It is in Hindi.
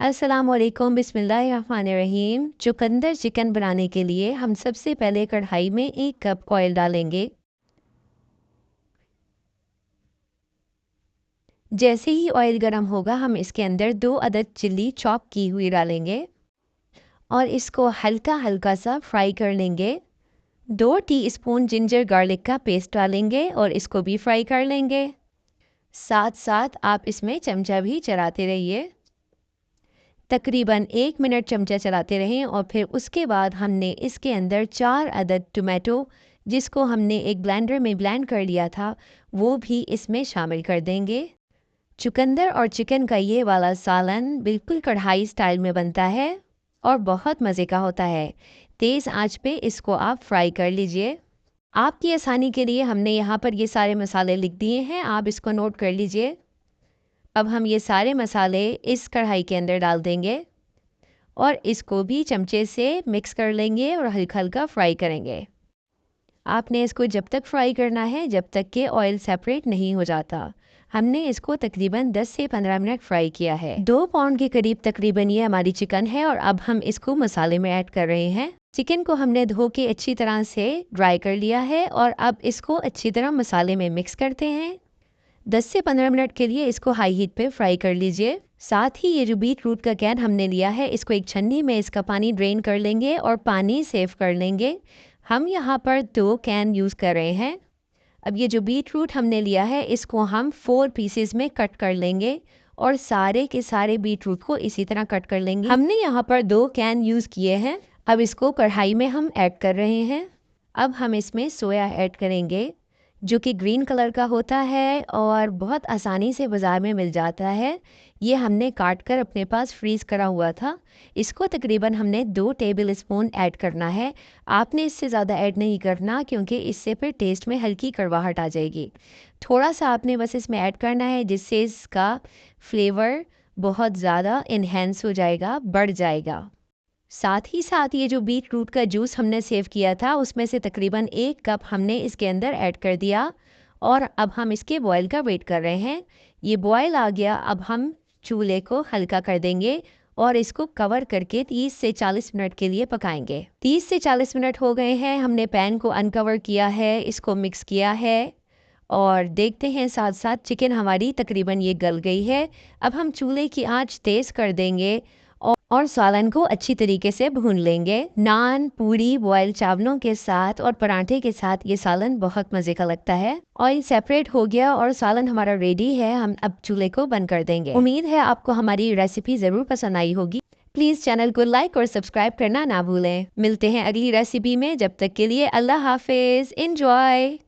अस्सलामुअलैकुम बिस्मिल्लाहिर्रहमानिर्रहीम। चुकंदर चिकन बनाने के लिए हम सबसे पहले कढ़ाई में 1 कप ऑयल डालेंगे। जैसे ही ऑयल गर्म होगा हम इसके अंदर 2 अदद चिल्ली चॉप की हुई डालेंगे और इसको हल्का हल्का सा फ्राई कर लेंगे। 2 टीस्पून जिंजर गार्लिक का पेस्ट डालेंगे और इसको भी फ्राई कर लेंगे। साथ साथ आप इसमें चमचा भी चलाते रहिए। तकरीबन 1 मिनट चमचा चलाते रहें और फिर उसके बाद हमने इसके अंदर 4 अदद टमाटो, जिसको हमने एक ब्लेंडर में ब्लेंड कर लिया था, वो भी इसमें शामिल कर देंगे। चुकंदर और चिकन का ये वाला सालन बिल्कुल कढ़ाई स्टाइल में बनता है और बहुत मज़े का होता है। तेज़ आंच पे इसको आप फ्राई कर लीजिए। आपकी आसानी के लिए हमने यहाँ पर ये सारे मसाले लिख दिए हैं, आप इसको नोट कर लीजिए। अब हम ये सारे मसाले इस कढ़ाई के अंदर डाल देंगे और इसको भी चमचे से मिक्स कर लेंगे और हल्का हल्का फ्राई करेंगे। आपने इसको जब तक फ्राई करना है जब तक कि ऑयल सेपरेट नहीं हो जाता। हमने इसको तकरीबन 10 से 15 मिनट फ्राई किया है। 2 पाउंड के करीब तकरीबन ये हमारी चिकन है और अब हम इसको मसाले में ऐड कर रहे हैं। चिकन को हमने धो के अच्छी तरह से ड्राई कर लिया है और अब इसको अच्छी तरह मसाले में मिक्स करते हैं। 10 से 15 मिनट के लिए इसको हाई हीट पे फ्राई कर लीजिए। साथ ही ये जो बीट रूट का कैन हमने लिया है, इसको एक छन्नी में इसका पानी ड्रेन कर लेंगे और पानी सेव कर लेंगे। हम यहाँ पर 2 कैन यूज़ कर रहे हैं। अब ये जो बीट रूट हमने लिया है, इसको हम 4 पीसेस में कट कर लेंगे और सारे के सारे बीट रूट को इसी तरह कट कर लेंगे। हमने यहाँ पर 2 कैन यूज़ किए हैं। अब इसको कढ़ाई में हम ऐड कर रहे हैं। अब हम इसमें सोया ऐड करेंगे, जो कि ग्रीन कलर का होता है और बहुत आसानी से बाज़ार में मिल जाता है। ये हमने काट कर अपने पास फ्रीज़ करा हुआ था। इसको तकरीबन हमने 2 टेबल स्पून ऐड करना है। आपने इससे ज़्यादा ऐड नहीं करना, क्योंकि इससे फिर टेस्ट में हल्की कड़वाहट आ जाएगी। थोड़ा सा आपने बस इसमें ऐड करना है, जिससे इसका फ्लेवर बहुत ज़्यादा इन्हेंस हो जाएगा, बढ़ जाएगा। साथ ही साथ ये जो बीट रूट का जूस हमने सेव किया था, उसमें से तकरीबन 1 कप हमने इसके अंदर ऐड कर दिया और अब हम इसके बॉयल का वेट कर रहे हैं। ये बॉयल आ गया, अब हम चूल्हे को हल्का कर देंगे और इसको कवर करके 30 से 40 मिनट के लिए पकाएंगे। 30 से 40 मिनट हो गए हैं। हमने पैन को अनकवर किया है, इसको मिक्स किया है और देखते हैं साथ साथ चिकन हमारी तकरीबन ये गल गई है। अब हम चूल्हे की आंच तेज़ कर देंगे और सालन को अच्छी तरीके से भून लेंगे। नान, पूरी, बॉयल चावलों के साथ और पराठे के साथ ये सालन बहुत मज़े का लगता है। ऑयल सेपरेट हो गया और सालन हमारा रेडी है। हम अब चूल्हे को बंद कर देंगे। उम्मीद है आपको हमारी रेसिपी ज़रूर पसंद आई होगी। प्लीज़ चैनल को लाइक और सब्सक्राइब करना ना भूलें। मिलते हैं अगली रेसिपी में, जब तक के लिए अल्लाह हाफिज़। एंजॉय।